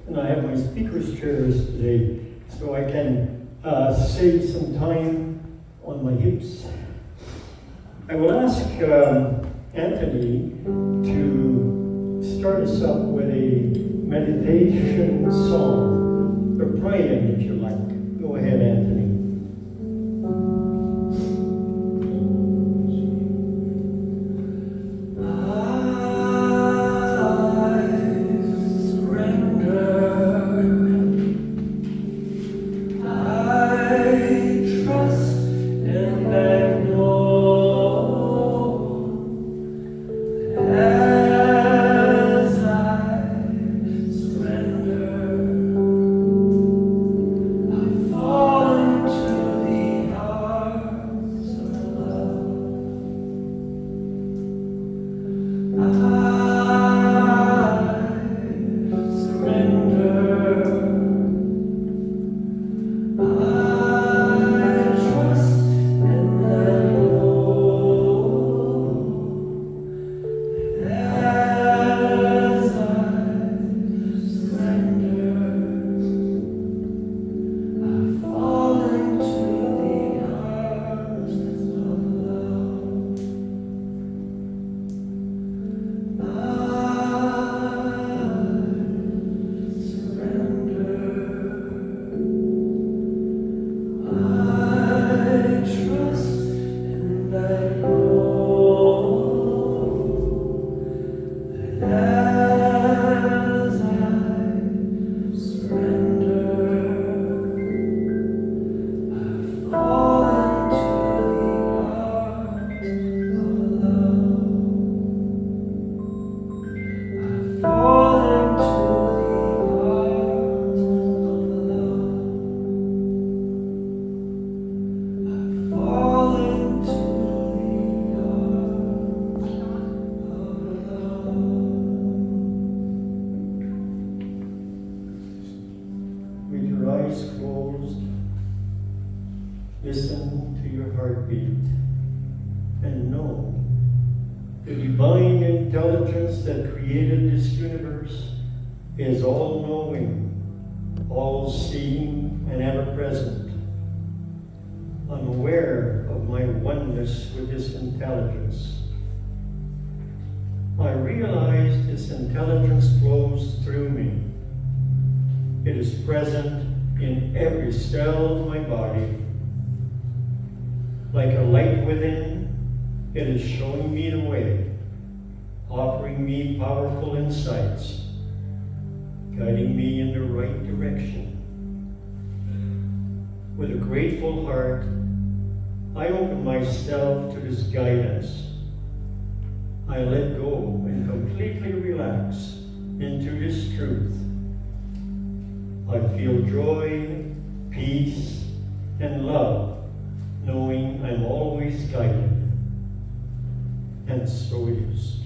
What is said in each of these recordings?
and I have my speaker's chairs today, so I can save some time on my hips. I will ask Anthony to start us up with a meditation song, or praying if you like. Go ahead, Anthony. Listen to your heartbeat and know the divine intelligence that created this universe is all-knowing, all-seeing, and ever-present. I'm aware of my oneness with this intelligence. I realize this intelligence flows through me. It is present in every cell of my body. Like a light within, it is showing me the way, offering me powerful insights, guiding me in the right direction. With a grateful heart, I open myself to this guidance. I let go and completely relax into this truth. I feel joy, peace, and love, knowing I'm always guided. And so it is.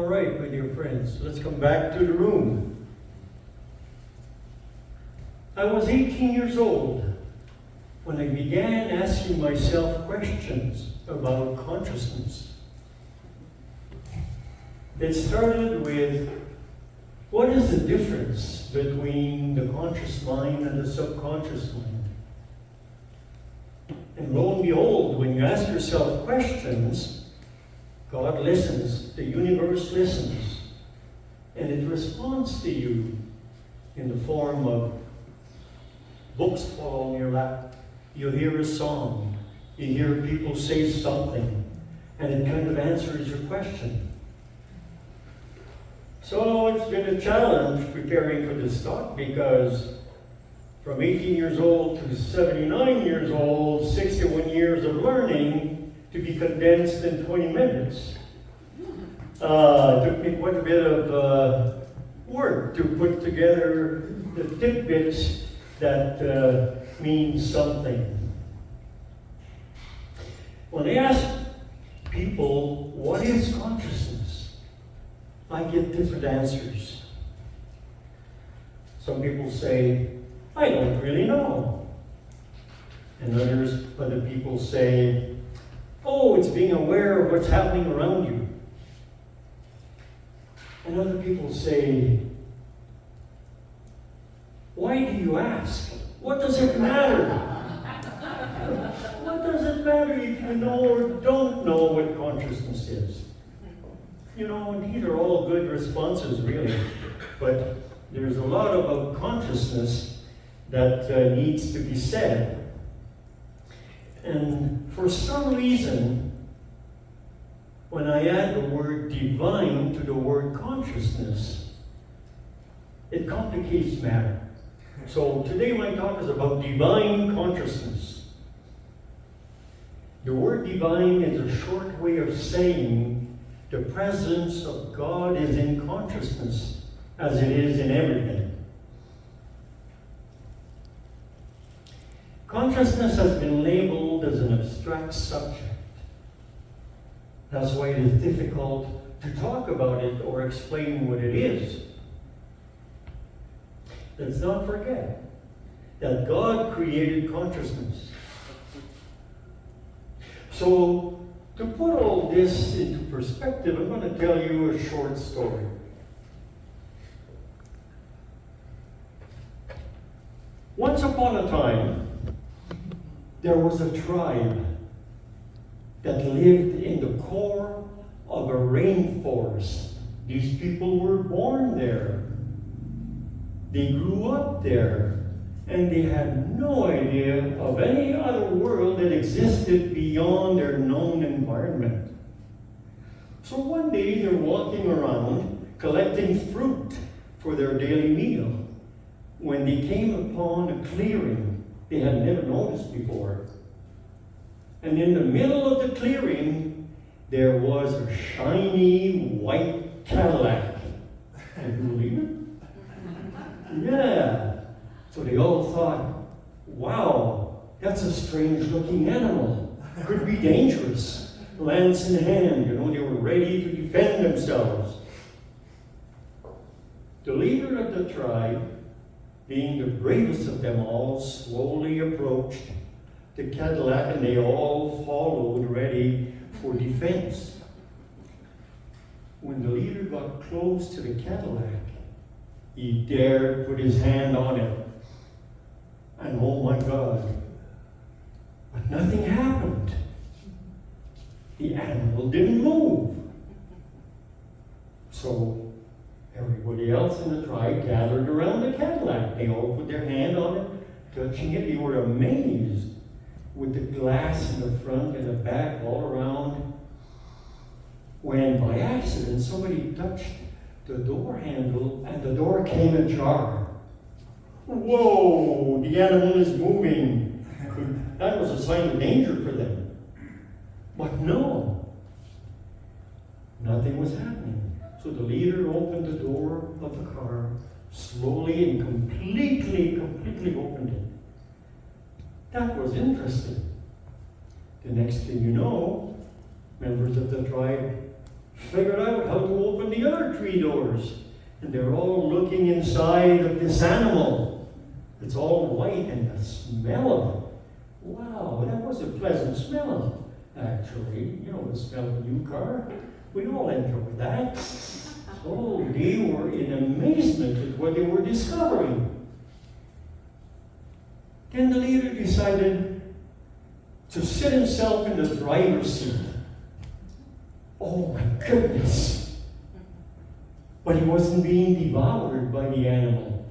All right, my dear friends, let's come back to the room. I was 18 years old when I began asking myself questions about consciousness. It started with, what is the difference between the conscious mind and the subconscious mind? And lo and behold, when you ask yourself questions, God listens, the universe listens, and it responds to you in the form of books fall on your lap, you hear a song, you hear people say something, and it kind of answers your question. So it's been a challenge preparing for this talk, because from 18 years old to 79 years old, 61 years of learning to be condensed in 20 minutes. It took me quite a bit of work to put together the tidbits that mean something. When I ask people, what is consciousness? I get different answers. Some people say, I don't really know. And other people say, oh, it's being aware of what's happening around you. And other people say, why do you ask? What does it matter? What does it matter if you know or don't know what consciousness is? You know, and these are all good responses, really. But there's a lot about consciousness that needs to be said. And for some reason, when I add the word divine to the word consciousness, it complicates matter. So today my talk is about divine consciousness. The word divine is a short way of saying the presence of God is in consciousness as it is in everything. Consciousness has been labeled as an abstract subject. That's why it is difficult to talk about it or explain what it is. Let's not forget that God created consciousness. So, to put all this into perspective, I'm going to tell you a short story. Once upon a time, there was a tribe that lived in the core of a rainforest. These people were born there. They grew up there, and they had no idea of any other world that existed beyond their known environment. So one day they're walking around collecting fruit for their daily meal when they came upon a clearing they had never noticed before. And in the middle of the clearing, there was a shiny white Cadillac. Can you believe it? Yeah. So they all thought, wow, that's a strange looking animal. Could be dangerous. Lance in hand, you know, they were ready to defend themselves. The leader of the tribe, being the bravest of them all, slowly approached the Cadillac, and they all followed, ready for defense. When the leader got close to the Cadillac, he dared put his hand on it. And oh my God, but nothing happened. The animal didn't move. So everybody else in the tribe gathered around the Cadillac. They all put their hand on it, touching it. They were amazed with the glass in the front and the back all around, when by accident somebody touched the door handle and the door came ajar. Whoa, the animal is moving. That was a sign of danger for them. But no, nothing was happening. So the leader opened the door of the car slowly and completely opened it. That was interesting. The next thing you know, members of the tribe figured out how to open the other 3 doors. And they're all looking inside of this animal. It's all white, and the smell of it. Wow, that was a pleasant smell, actually. You know, the smell of a new car. We all enjoy that. So they were in amazement at what they were discovering. Then the leader decided to sit himself in the driver's seat. Oh my goodness! But he wasn't being devoured by the animal.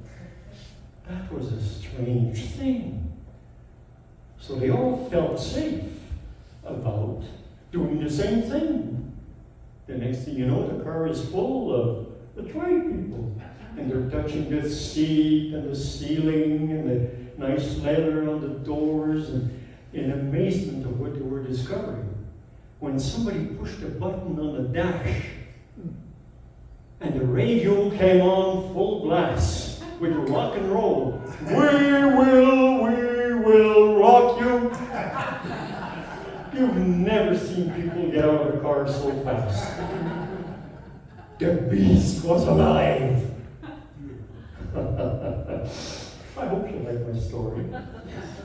That was a strange thing. So they all felt safe about doing the same thing. The next thing you know, the car is full of the trade people. And they're touching the seat and the ceiling and the nice leather on the doors, and in amazement of what they were discovering. When somebody pushed a button on the dash, and the radio came on full blast with rock and roll. We will rock you. You've never seen people get out of the car so fast. The beast was alive. I hope you like my story.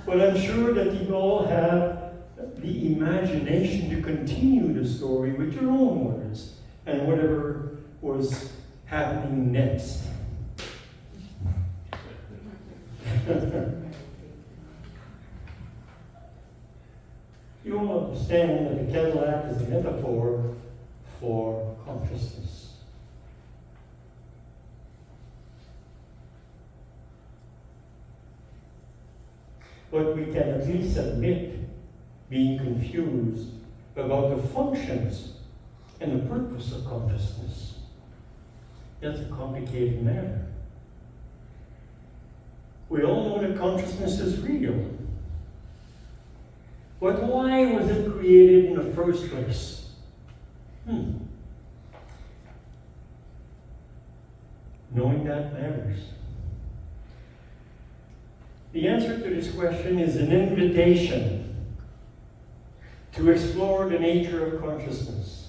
But I'm sure that you all have the imagination to continue the story with your own words and whatever was happening next. You all understand that the Cadillac is a metaphor for consciousness. But we can at least admit being confused about the functions and the purpose of consciousness. That's a complicated matter. We all know that consciousness is real. But why was it created in the first place? Knowing that matters. The answer to this question is an invitation to explore the nature of consciousness.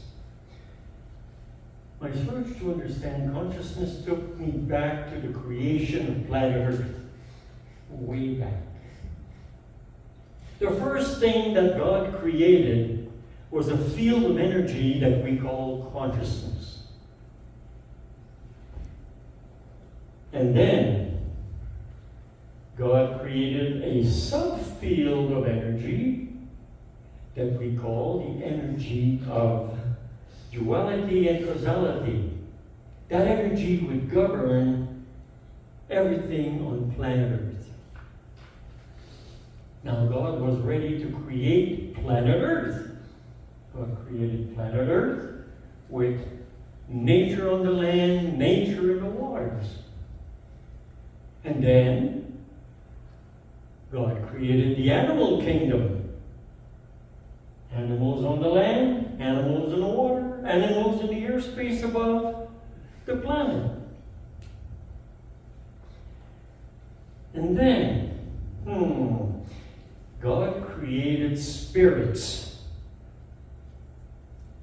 My search to understand consciousness took me back to the creation of planet Earth, way back. The first thing that God created was a field of energy that we call consciousness. And then God created a subfield of energy that we call the energy of duality and causality. That energy would govern everything on planet Earth. Now God was ready to create planet Earth. God created planet Earth with nature on the land, nature in the waters. And then God created the animal kingdom. Animals on the land, animals in the water, animals in the airspace above the planet. And then, God created spirits.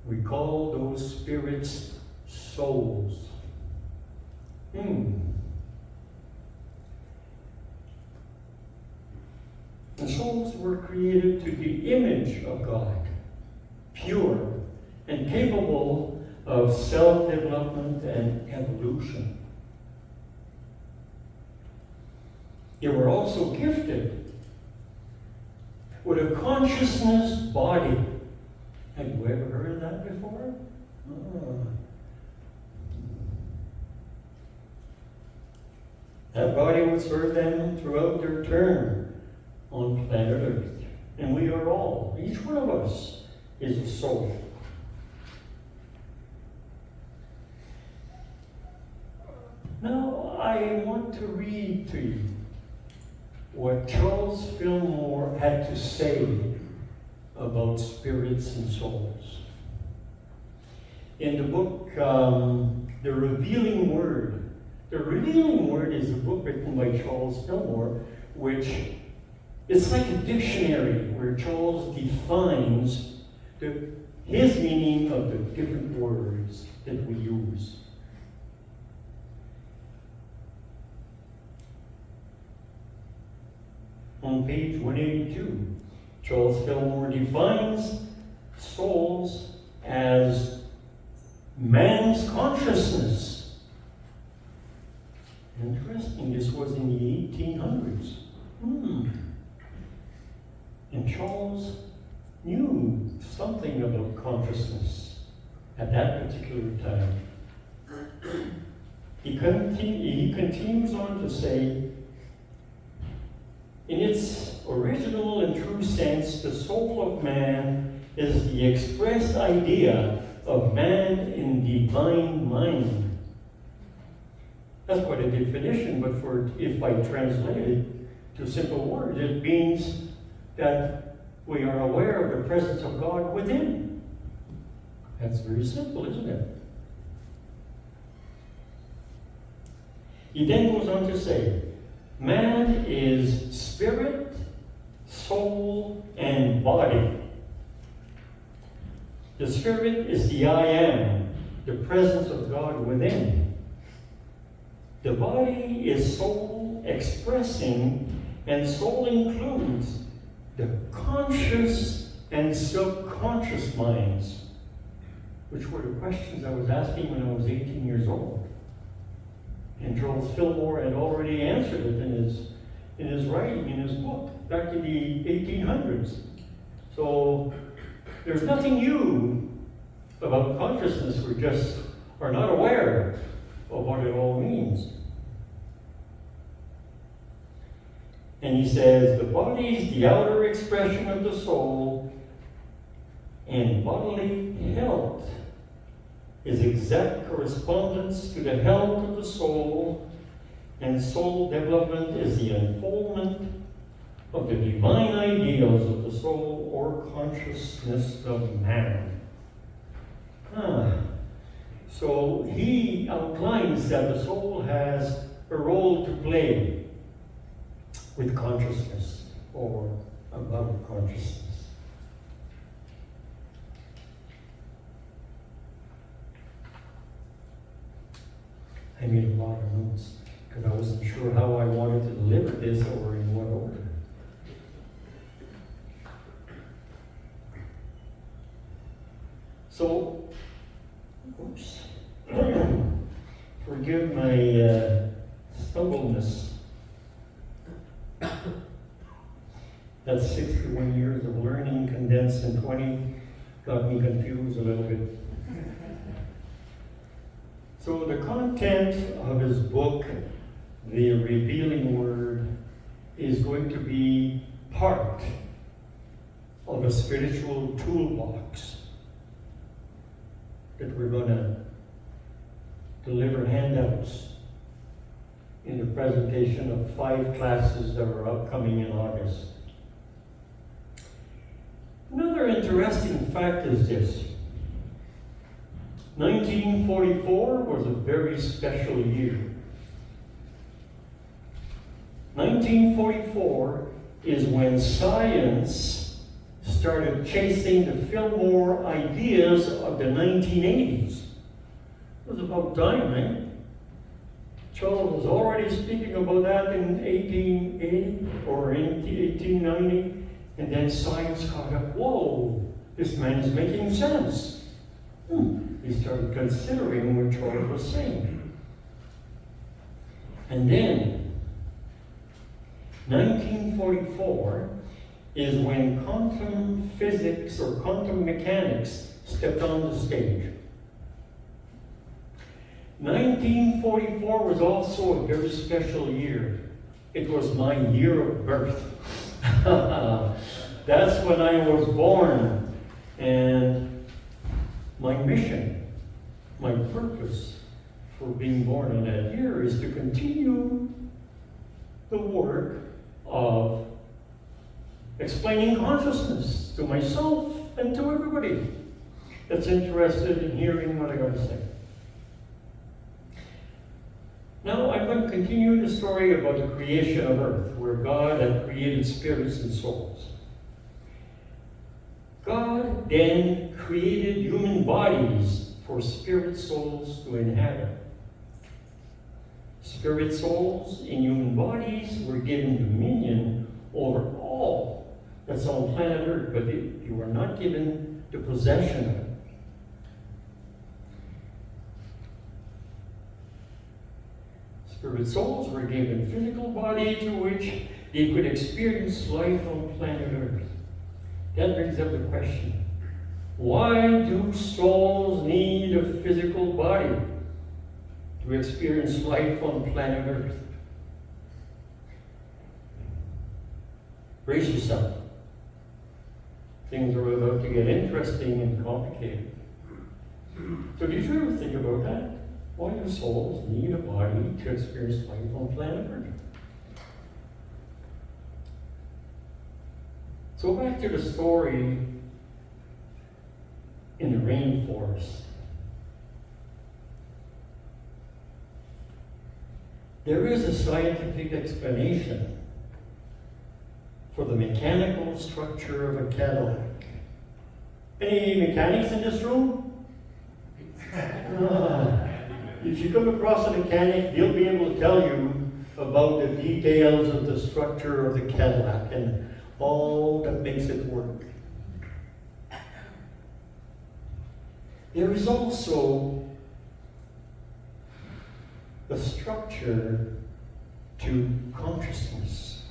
We call those spirits souls. The souls were created to the image of God, pure and capable of self-development and evolution. They were also gifted with a consciousness body. Have you ever heard of that before? That body would serve them throughout their term on planet Earth. And we are all, each one of us, is a soul. Now, I want to read to you what Charles Fillmore had to say about spirits and souls. In the book, The Revealing Word. The Revealing Word is a book written by Charles Fillmore, which it's like a dictionary where Charles defines the his meaning of the different words that we use. On page 182, Charles Fillmore defines souls as man's consciousness. Interesting, this was in the 1800s. And Charles knew something about consciousness at that particular time. He continues on to say, in its original and true sense, the soul of man is the expressed idea of man in divine mind. That's quite a definition, but if I translate it to simple words, it means that we are aware of the presence of God within. That's very simple, isn't it? He then goes on to say, man is spirit, soul, and body. The spirit is the I am, the presence of God within. The body is soul expressing, and soul includes the conscious and subconscious minds, which were the questions I was asking when I was 18 years old. And Charles Fillmore had already answered it in his writing, in his book, back in the 1800s. So there's nothing new about consciousness. We just are not aware of what it all means. And he says, the body is the outer expression of the soul, and bodily health is exact correspondence to the health of the soul, and soul development is the unfoldment of the divine ideals of the soul or consciousness of man. So he outlines that the soul has a role to play with consciousness or above consciousness. I made a lot of notes because I wasn't sure how I wanted to deliver this or in what order. So, oops, forgive my stumbleness. That's 61 years of learning condensed in 20, got me confused a little bit. So the content of his book, The Revealing Word, is going to be part of a spiritual toolbox that we're going to deliver handouts in the presentation of 5 classes that are upcoming in August. Another interesting fact is this. 1944 was a very special year. 1944 is when science started chasing the Fillmore ideas of the 1980s. It was about time, eh? Charles was already speaking about that in 1880 or in 1890, and then science caught up. Whoa, this man is making sense. He started considering what Charles was saying. And then, 1944 is when quantum physics or quantum mechanics stepped on the stage. 1944 was also a very special year. It was my year of birth. That's when I was born. And my mission, my purpose for being born in that year is to continue the work of explaining consciousness to myself and to everybody that's interested in hearing what I got to say. Now I'm going to continue the story about the creation of earth, where God had created spirits and souls. God then created human bodies for spirit souls to inhabit. Spirit souls in human bodies were given dominion over all that's on planet Earth, but you were not given the possession of it. Spirit souls were given physical body through which they could experience life on planet Earth. That brings up the question, why do souls need a physical body to experience life on planet Earth? Brace yourself. Things are about to get interesting and complicated. So did you ever think about that? Why do souls need a body to experience life on planet Earth? So back to the story in the rainforest. There is a scientific explanation for the mechanical structure of a Cadillac. Any mechanics in this room? If you come across a mechanic, he'll be able to tell you about the details of the structure of the Cadillac and all that makes it work. There is also a structure to consciousness.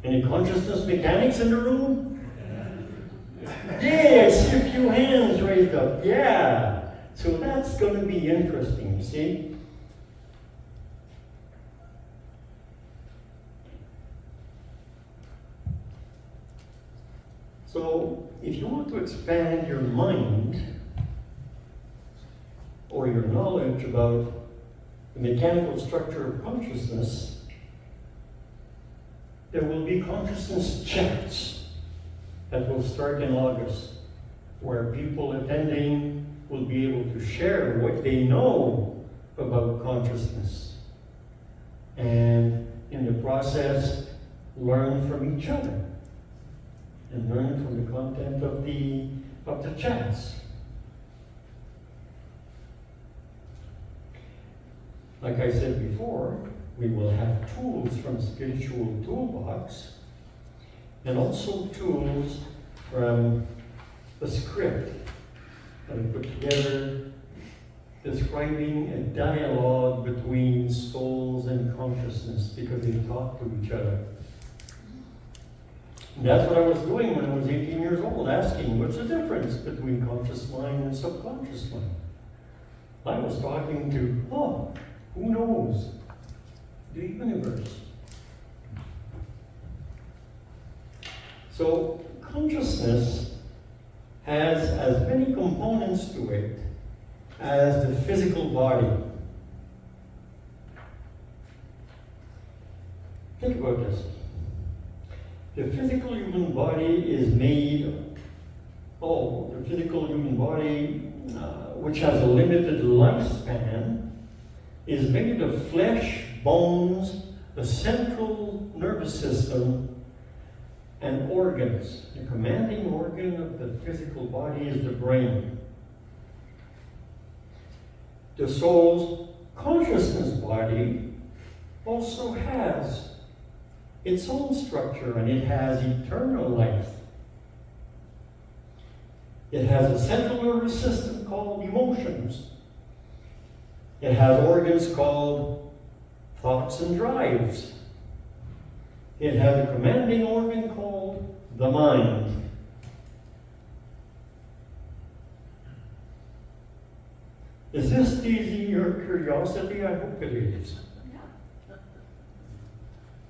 Any consciousness mechanics in the room? Yeah, I see a few hands raised up. Yeah. So that's going to be interesting, you see? So, if you want to expand your mind or your knowledge about the mechanical structure of consciousness, there will be consciousness chats that will start in August, where people attending will be able to share what they know about consciousness, and in the process, learn from each other and learn from the content of the chats. Like I said before, we will have tools from Spiritual Toolbox and also tools from the script that I put together describing a dialogue between souls and consciousness because they talk to each other. And that's what I was doing when I was 18 years old, asking what's the difference between conscious mind and subconscious mind. I was talking to, who knows, the universe. So consciousness has as many components to it as the physical body. Think about this. The physical human body is made, the physical human body, which has a limited lifespan, is made of flesh, bones, the central nervous system, and organs. The commanding organ of the physical body is the brain. The soul's consciousness body also has its own structure, and it has eternal life. It has a central nervous system called emotions. It has organs called thoughts and drives. It has a commanding organ called the mind. Is this teasing your curiosity? I hope it is.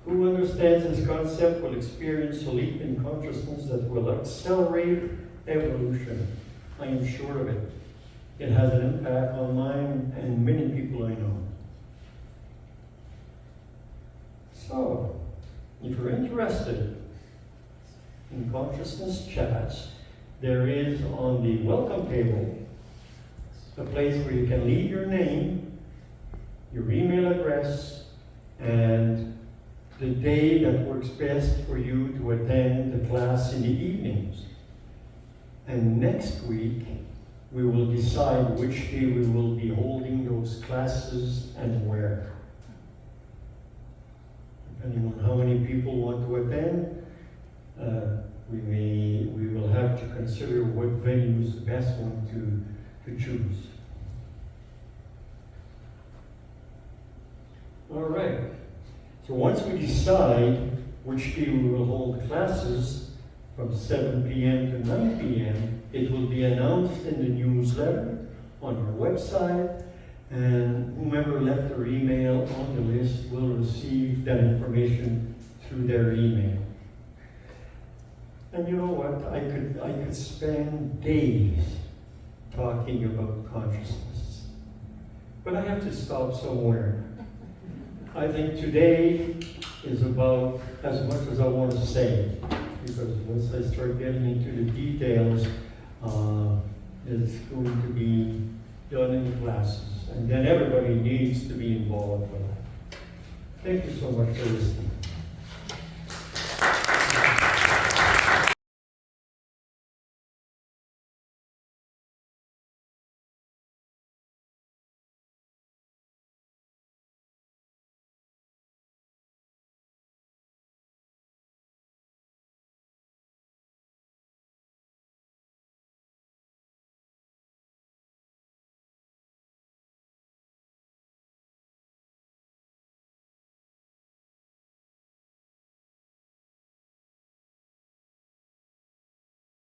Who understands this concept will experience a leap in consciousness that will accelerate evolution. I am sure of it. It has an impact on mine and many people I know. So, if you're interested in consciousness chats, there is on the welcome table a place where you can leave your name, your email address, and the day that works best for you to attend the class in the evenings. And next week, we will decide which day we will be holding those classes and where. Depending on how many people want to attend, we will have to consider what venue is the best one to choose. All right. So once we decide which day we will hold the classes from 7 p.m. to 9 p.m., it will be announced in the newsletter on our website, and whomever left their email on the list will receive that information through their email. And you know what? I could spend days talking about consciousness, but I have to stop somewhere. I think today is about as much as I want to say, because once I start getting into the details, it's going to be done in classes, and then everybody needs to be involved with that. Thank you so much for listening.